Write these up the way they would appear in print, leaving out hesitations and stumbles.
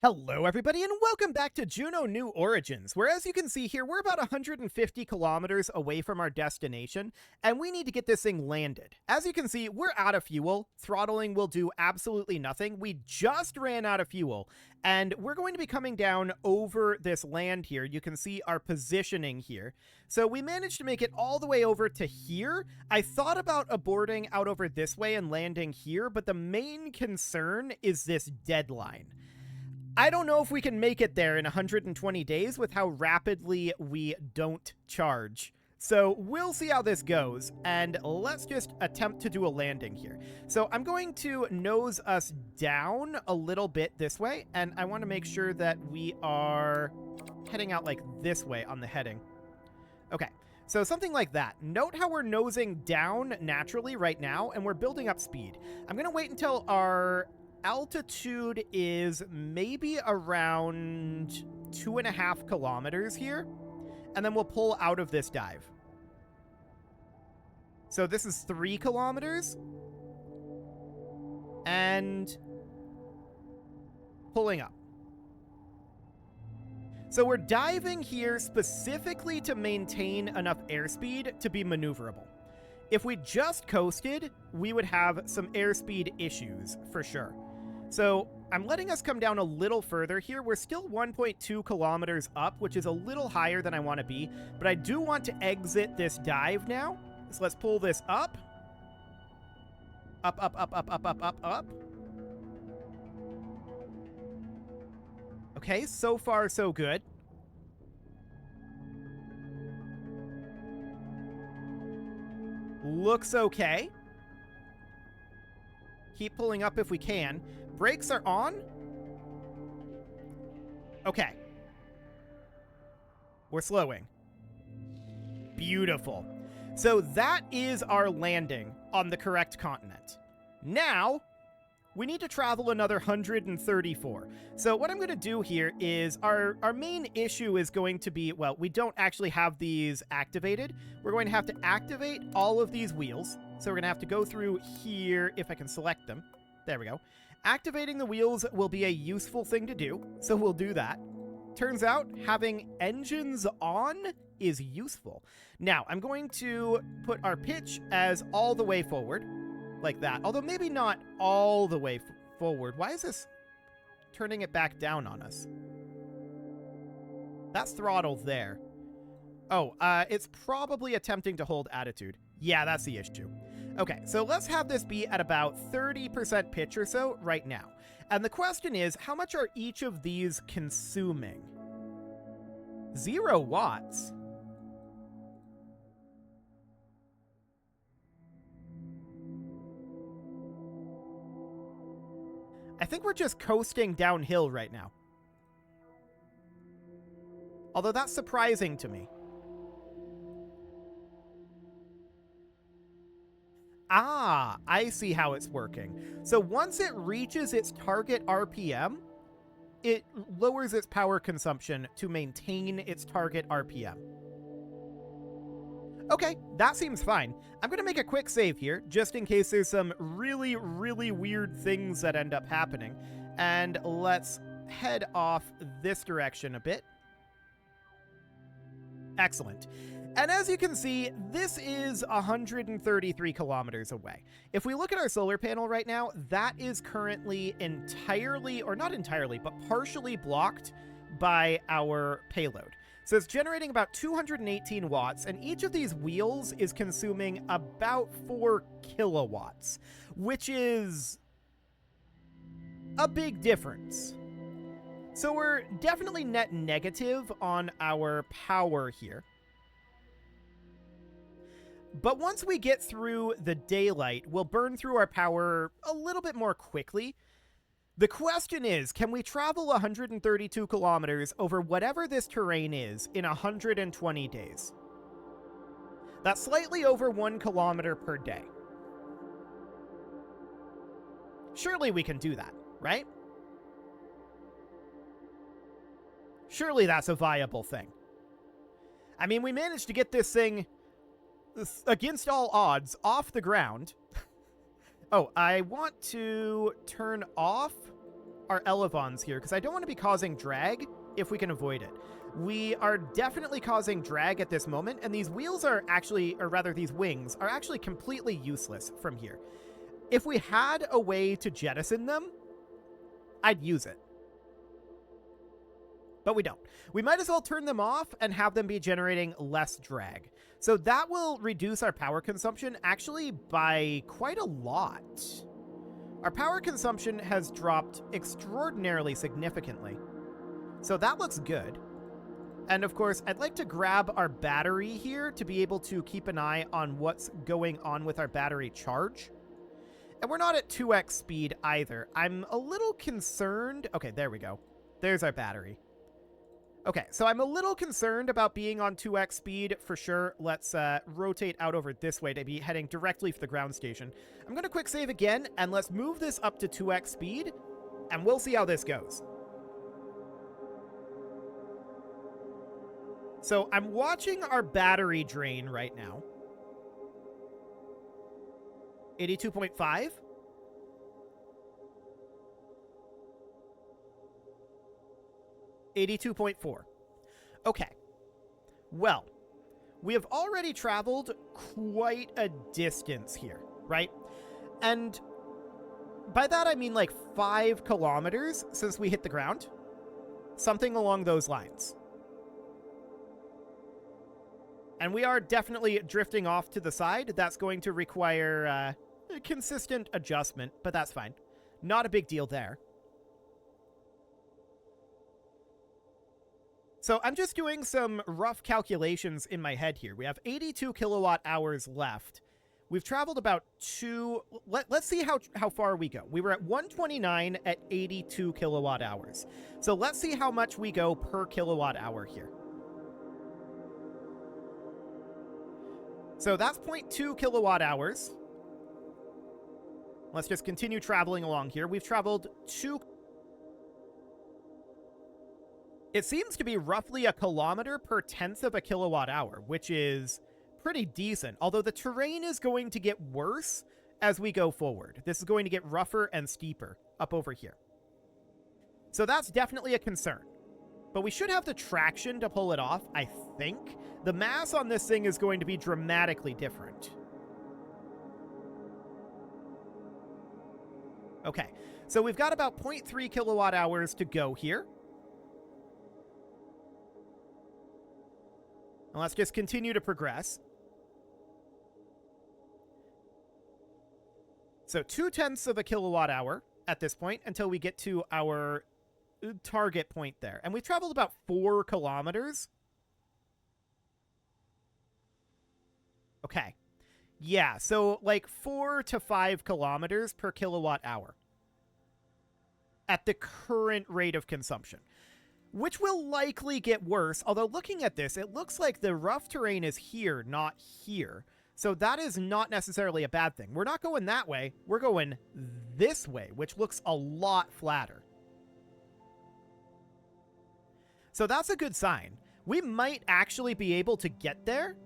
Hello everybody and welcome back to Juno New Origins, where as you can see here, we're about 150 kilometers away from our destination, and we need to get this thing landed. As you can see, we're out of fuel. Throttling will do absolutely nothing. We just ran out of fuel, and we're going to be coming down over this land here. You can see our positioning here. So we managed to make it all the way over to here. I thought about aborting out over this way and landing here, but the main concern is this deadline. I don't know if we can make it there in 120 days with how rapidly we don't charge. So we'll see how this goes, and let's just attempt to do a landing here. So I'm going to nose us down a little bit this way, and I want to make sure that we are heading out like this way on the heading. Okay, so something like that. Note how we're nosing down naturally right now, and we're building up speed. I'm going to wait until our altitude is maybe around 2.5 kilometers here, and then we'll pull out of this dive. So this is 3 kilometers, and pulling up. So we're diving here specifically to maintain enough airspeed to be maneuverable. If we just coasted, we would have some airspeed issues for sure. So I'm letting us come down a little further here. We're still 1.2 kilometers up, which is a little higher than I want to be, but I do want to exit this dive now. So let's pull this up. Up, up, up, up, up, up, up, up. Okay, so far so good. Looks okay. Keep pulling up if we can. Brakes are on. Okay. We're slowing. Beautiful. So that is our landing on the correct continent. Now, we need to travel another 134. So what I'm going to do here is our main issue is going to be, well, we don't actually have these activated. We're going to have to activate all of these wheels. So we're going to have to go through here if I can select them. There we go. Activating the wheels will be a useful thing to do, so we'll do that. Turns out having engines on is useful. Now, I'm going to put our pitch as all the way forward, like that. Although maybe not all the way forward. Why is this turning it back down on us? That's throttle there. Oh, it's probably attempting to hold attitude. Yeah, that's the issue. Okay, so let's have this be at about 30% pitch or so right now. And the question is, how much are each of these consuming? 0 watts. I think we're just coasting downhill right now. Although that's surprising to me. Ah, I see how it's working. So once it reaches its target RPM, it lowers its power consumption to maintain its target RPM. Okay, that seems fine. I'm going to make a quick save here, just in case there's some really, really weird things that end up happening. And let's head off this direction a bit. Excellent. And as you can see, this is 133 kilometers away. If we look at our solar panel right now, that is currently entirely, or not entirely, but partially blocked by our payload. So it's generating about 218 watts, and each of these wheels is consuming about 4 kilowatts, which is a big difference. So we're definitely net negative on our power here. But once we get through the daylight, we'll burn through our power a little bit more quickly. The question is, can we travel 132 kilometers over whatever this terrain is in 120 days? That's slightly over 1 kilometer per day. Surely we can do that, right? Surely that's a viable thing. I mean, we managed to get this thing, against all odds, off the ground. Oh, I want to turn off our elevons here, because I don't want to be causing drag if we can avoid it. We are definitely causing drag at this moment, and these wheels are actually, or rather these wings, are actually completely useless from here. If we had a way to jettison them, I'd use it. But we don't. We might as well turn them off and have them be generating less drag. So that will reduce our power consumption actually by quite a lot. Our power consumption has dropped extraordinarily significantly. So that looks good. And of course, I'd like to grab our battery here to be able to keep an eye on what's going on with our battery charge. And we're not at 2x speed either. I'm a little concerned. Okay, there we go. There's our battery. Okay, so I'm a little concerned about being on 2x speed for sure. Let's rotate out over this way to be heading directly for the ground station. I'm going to quick save again, and let's move this up to 2x speed, and we'll see how this goes. So I'm watching our battery drain right now. 82.5. $82.4. Okay. Well, we have already traveled quite a distance here, right? And by that I mean like 5 kilometers since we hit the ground. Something along those lines. And we are definitely drifting off to the side. That's going to require a consistent adjustment, but that's fine. Not a big deal there. So I'm just doing some rough calculations in my head here. We have 82 kilowatt hours left. We've traveled about let's see how far we go. We were at 129 at 82 kilowatt hours. So let's see how much we go per kilowatt hour here. So that's 0.2 kilowatt hours. Let's just continue traveling along here. We've traveled 2. It seems to be roughly a kilometer per tenth of a kilowatt hour, which is pretty decent. Although the terrain is going to get worse as we go forward. This is going to get rougher and steeper up over here. So that's definitely a concern. But we should have the traction to pull it off, I think. The mass on this thing is going to be dramatically different. Okay, so we've got about 0.3 kilowatt hours to go here. And let's just continue to progress. So 0.2 of a kilowatt hour at this point until we get to our target point there. And we've traveled about 4 kilometers. Okay. Yeah, so like 4 to 5 kilometers per kilowatt hour at the current rate of consumption, which will likely get worse. Although looking at this, it looks like the rough terrain is here, not here. So that is not necessarily a bad thing. We're not going that way. We're going this way, which looks a lot flatter. So that's a good sign. We might actually be able to get there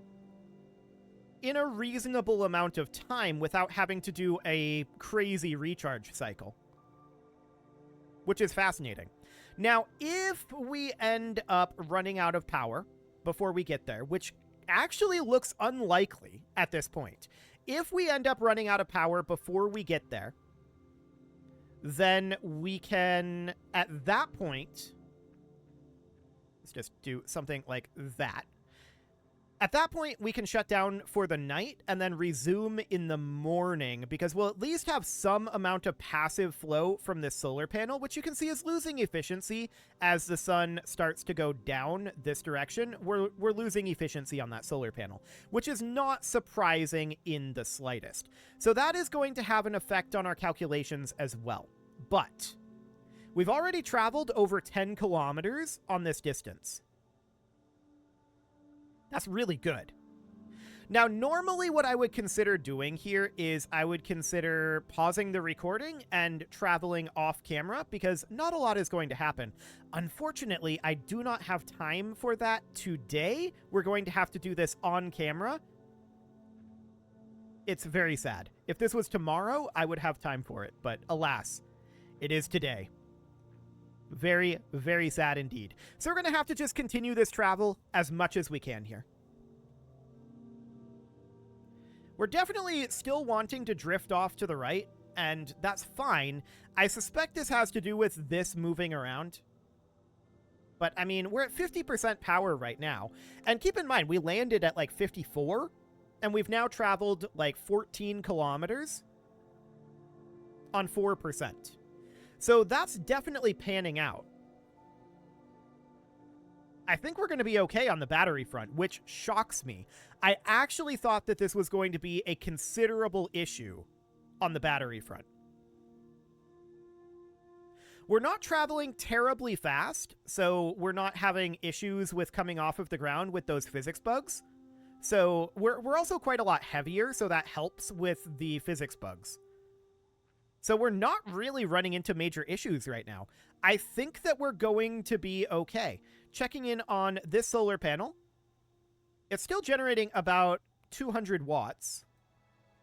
in a reasonable amount of time without having to do a crazy recharge cycle, which is fascinating. Now, if we end up running out of power before we get there, which actually looks unlikely at this point, if we end up running out of power before we get there, then we can, at that point, let's just do something like that. At that point, we can shut down for the night and then resume in the morning, because we'll at least have some amount of passive flow from this solar panel, which you can see is losing efficiency as the sun starts to go down this direction. We're losing efficiency on that solar panel, which is not surprising in the slightest. So that is going to have an effect on our calculations as well. But we've already traveled over 10 kilometers on this distance. That's really good. Now, normally what I would consider doing here is I would consider pausing the recording and traveling off camera, because not a lot is going to happen. Unfortunately, I do not have time for that today. We're going to have to do this on camera. It's very sad. If this was tomorrow, I would have time for it, but alas, it is today. Very, very sad indeed. So we're going to have to just continue this travel as much as we can here. We're definitely still wanting to drift off to the right, and that's fine. I suspect this has to do with this moving around. But, I mean, we're at 50% power right now. And keep in mind, we landed at, like, 54, and we've now traveled, like, 14 kilometers on 4%. So that's definitely panning out. I think we're going to be okay on the battery front, which shocks me. I actually thought that this was going to be a considerable issue on the battery front. We're not traveling terribly fast, so we're not having issues with coming off of the ground with those physics bugs. So we're also quite a lot heavier, so that helps with the physics bugs. So we're not really running into major issues right now. I think that we're going to be okay. Checking in on this solar panel. It's still generating about 200 watts.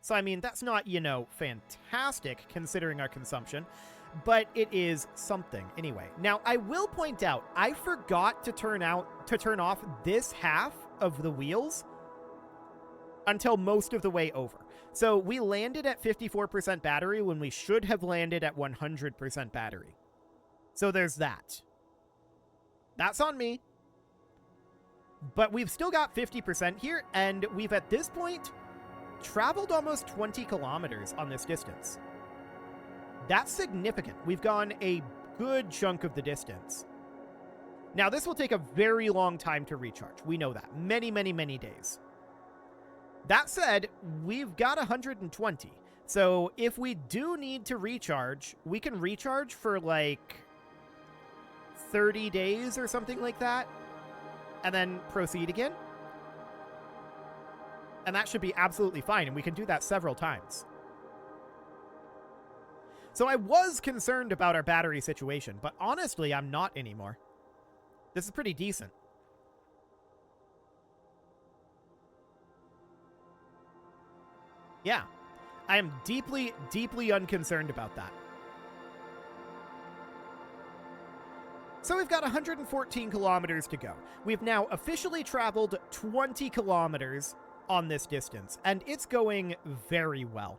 So, I mean, that's not, you know, fantastic considering our consumption, but it is something anyway. Now, I will point out, I forgot to turn off this half of the wheels until most of the way over. So we landed at 54% battery when we should have landed at 100% battery. So there's that. That's on me. But we've still got 50% here, and we've at this point traveled almost 20 kilometers on this distance. That's significant. We've gone a good chunk of the distance. Now, this will take a very long time to recharge. We know that. Many, many, many days. That said, we've got 120. So if we do need to recharge, we can recharge for like 30 days or something like that, and then proceed again. And that should be absolutely fine, and we can do that several times. So I was concerned about our battery situation, but honestly, I'm not anymore. This is pretty decent. Yeah, I am deeply, deeply unconcerned about that. So we've got 114 kilometers to go. We've now officially traveled 20 kilometers on this distance, and it's going very well.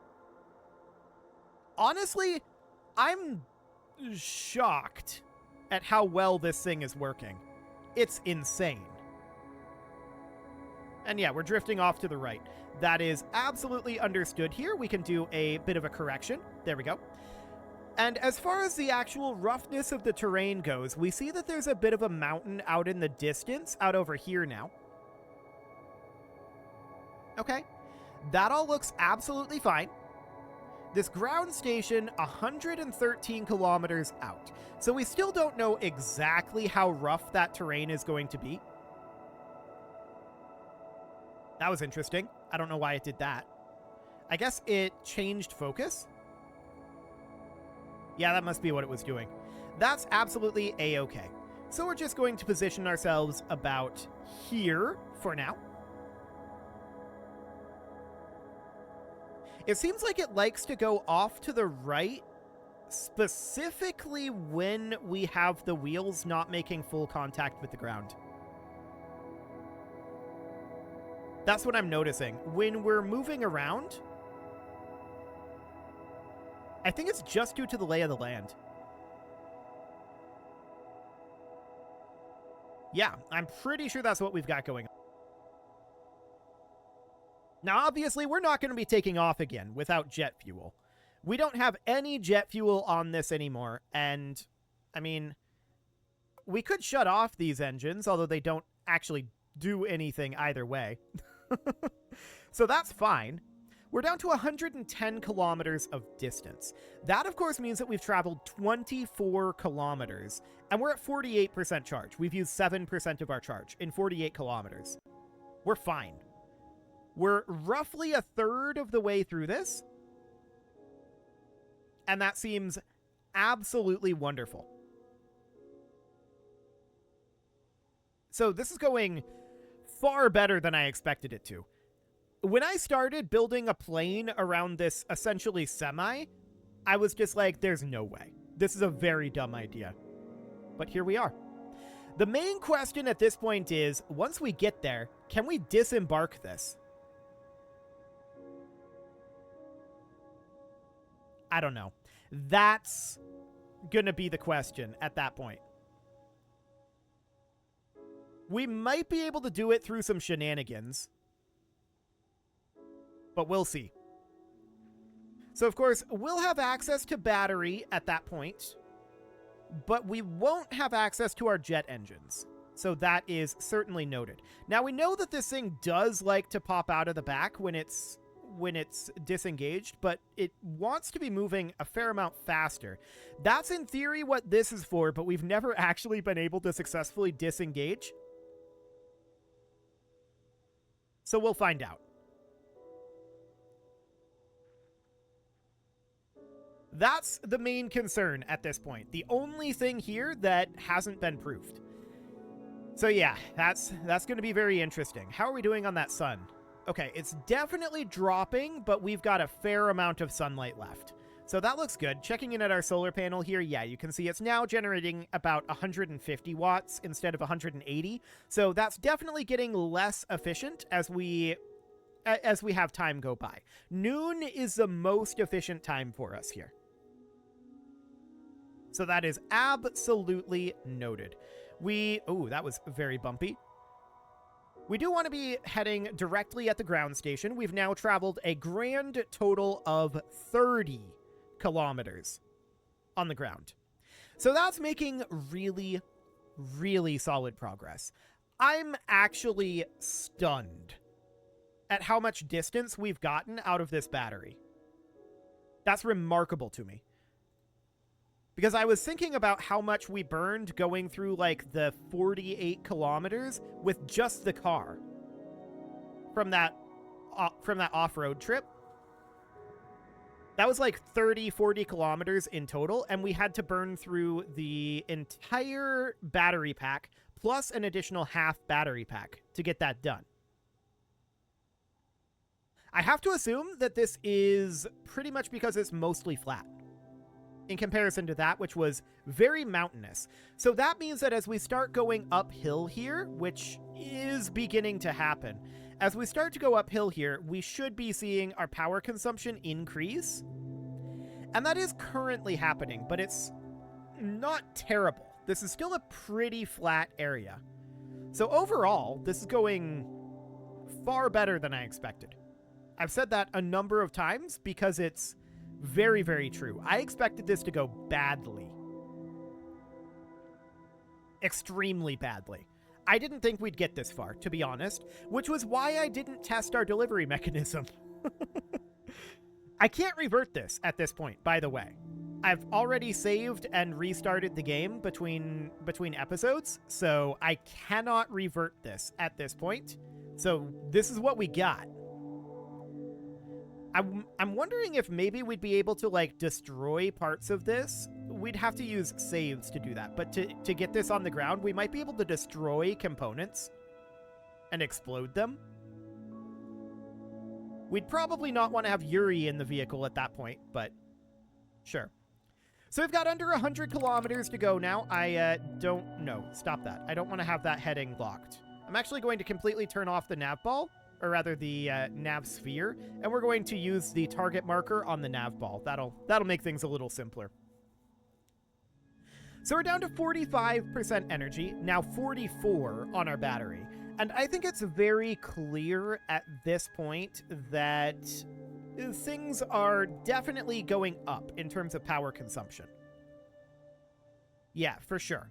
Honestly, I'm shocked at how well this thing is working. It's insane. And yeah, we're drifting off to the right. That is absolutely understood here. We can do a bit of a correction. There we go. And as far as the actual roughness of the terrain goes, we see that there's a bit of a mountain out in the distance, out over here now. Okay. That all looks absolutely fine. This ground station, 113 kilometers out. So we still don't know exactly how rough that terrain is going to be. That was interesting. I don't know why it did that. I guess it changed focus. Yeah, that must be what it was doing. That's absolutely a-okay. So we're just going to position ourselves about here for now. It seems like it likes to go off to the right, specifically when we have the wheels not making full contact with the ground. That's what I'm noticing. When we're moving around, I think it's just due to the lay of the land. Yeah, I'm pretty sure that's what we've got going on. Now, obviously, we're not going to be taking off again without jet fuel. We don't have any jet fuel on this anymore, and, I mean, we could shut off these engines, although they don't actually do anything either way. So that's fine. We're down to 110 kilometers of distance. That, of course, means that we've traveled 24 kilometers, and we're at 48% charge. We've used 7% of our charge in 48 kilometers. We're fine. We're roughly a third of the way through this, and that seems absolutely wonderful. So this is going far better than I expected it to. When I started building a plane around this essentially semi, I was just like, there's no way. This is a very dumb idea. But here we are. The main question at this point is, once we get there, can we disembark this? I don't know. That's going to be the question at that point. We might be able to do it through some shenanigans, but we'll see. So, of course, we'll have access to battery at that point, but we won't have access to our jet engines. So that is certainly noted. Now, we know that this thing does like to pop out of the back when it's disengaged, but it wants to be moving a fair amount faster. That's in theory what this is for, but we've never actually been able to successfully disengage. So we'll find out. That's the main concern at this point. The only thing here that hasn't been proved. So yeah, that's going to be very interesting. How are we doing on that sun? Okay, it's definitely dropping, but we've got a fair amount of sunlight left. So that looks good. Checking in at our solar panel here, yeah, you can see it's now generating about 150 watts instead of 180. So that's definitely getting less efficient as we have time go by. Noon is the most efficient time for us here. So that is absolutely noted. Oh, that was very bumpy. We do want to be heading directly at the ground station. We've now traveled a grand total of 30 kilometers on the ground. So that's making really, really solid progress. I'm actually stunned at how much distance we've gotten out of this battery. That's remarkable to me. Because I was thinking about how much we burned going through, like, the 48 kilometers with just the car from that off-road trip. That was like 30, 40 kilometers in total, and we had to burn through the entire battery pack plus an additional half battery pack to get that done. I have to assume that this is pretty much because it's mostly flat in comparison to that, which was very mountainous. So that means that as we start going uphill here, which is beginning to happen, as we start to go uphill here, we should be seeing our power consumption increase. And that is currently happening, but it's not terrible. This is still a pretty flat area. So overall, this is going far better than I expected. I've said that a number of times because it's very, very true. I expected this to go badly. Extremely badly. I didn't think we'd get this far, to be honest, which was why I didn't test our delivery mechanism. I can't revert this at this point, by the way. I've already saved and restarted the game between episodes, so I cannot revert this at this point. So this is what we got. I'm wondering if maybe we'd be able to, like, destroy parts of this. We'd have to use saves to do that. But to get this on the ground, we might be able to destroy components and explode them. We'd probably not want to have Yuri in the vehicle at that point, but sure. So we've got under 100 kilometers to go now. I don't know. Stop that. I don't want to have that heading locked. I'm actually going to completely turn off the nav ball. Or rather the nav sphere, and we're going to use the target marker on the nav ball. That'll make things a little simpler. So we're down to 45% energy, now 44 on our battery. And I think it's very clear at this point that things are definitely going up in terms of power consumption. Yeah, for sure.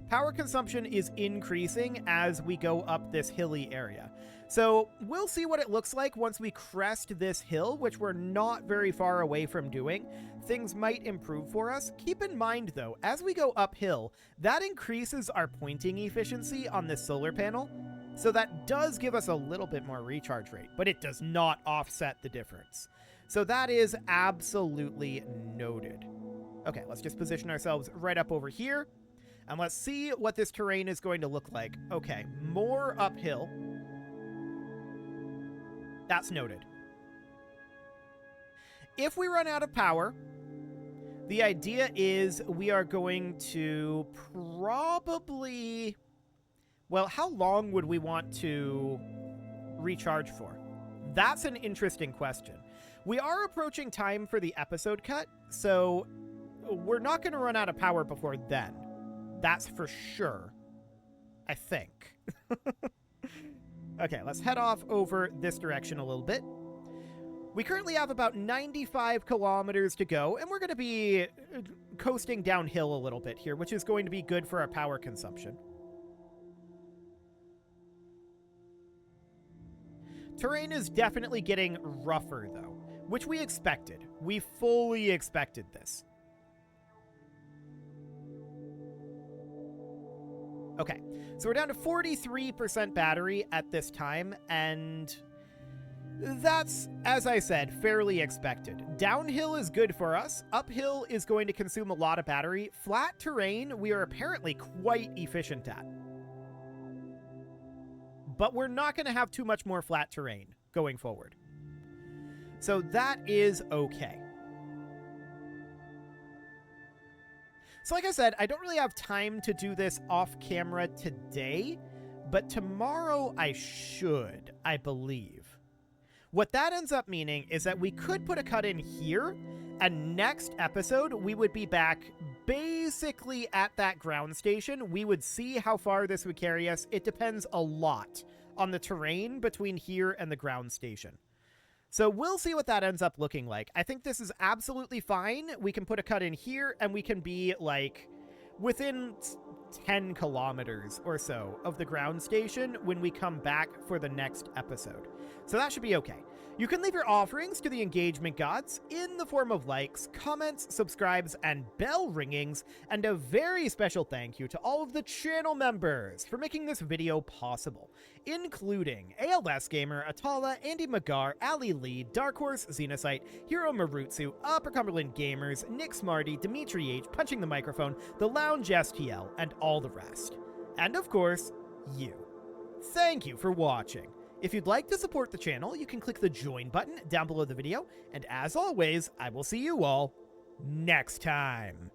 Power consumption is increasing as we go up this hilly area. So we'll see what it looks like once we crest this hill, which we're not very far away from doing. Things might improve for us. Keep in mind, though, as we go uphill, that increases our pointing efficiency on this solar panel. So that does give us a little bit more recharge rate, but it does not offset the difference. So that is absolutely noted. Okay, let's just position ourselves right up over here. And let's see what this terrain is going to look like. Okay, more uphill. That's noted. If we run out of power, The idea is we are going to probably... Well, how long would we want to recharge for? That's an interesting question. We are approaching time for the episode cut, so we're not going to run out of power before then. That's for sure. I think. Okay, let's head off over this direction a little bit. We currently have about 95 kilometers to go, and we're going to be coasting downhill a little bit here, which is going to be good for our power consumption. Terrain is definitely getting rougher, though, which we expected. We fully expected this. Okay, so we're down to 43% battery at this time, and that's, as I said, fairly expected. Downhill is good for us. Uphill is going to consume a lot of battery. Flat terrain, we are apparently quite efficient at. But we're not going to have too much more flat terrain going forward. So that is okay. So like I said, I don't really have time to do this off camera today, but tomorrow I should, I believe. What that ends up meaning is that we could put a cut in here, and next episode we would be back basically at that ground station. We would see how far this would carry us. It depends a lot on the terrain between here and the ground station. So we'll see what that ends up looking like. I think this is absolutely fine. We can put a cut in here, and we can be, like, within 10 kilometers or so of the ground station when we come back for the next episode. So that should be okay. You can leave your offerings to the engagement gods in the form of likes, comments, subscribes, and bell ringings, and a very special thank you to all of the channel members for making this video possible, including ALS Gamer, Atala, Andy Magar, Ali Lee, Dark Horse, Xenocyte, Hiro Marutsu, Upper Cumberland Gamers, Nick Smarty, Dimitri H, Punching the Microphone, The Lounge STL, and all the rest. And of course, you. Thank you for watching. If you'd like to support the channel, you can click the join button down below the video, and as always, I will see you all next time.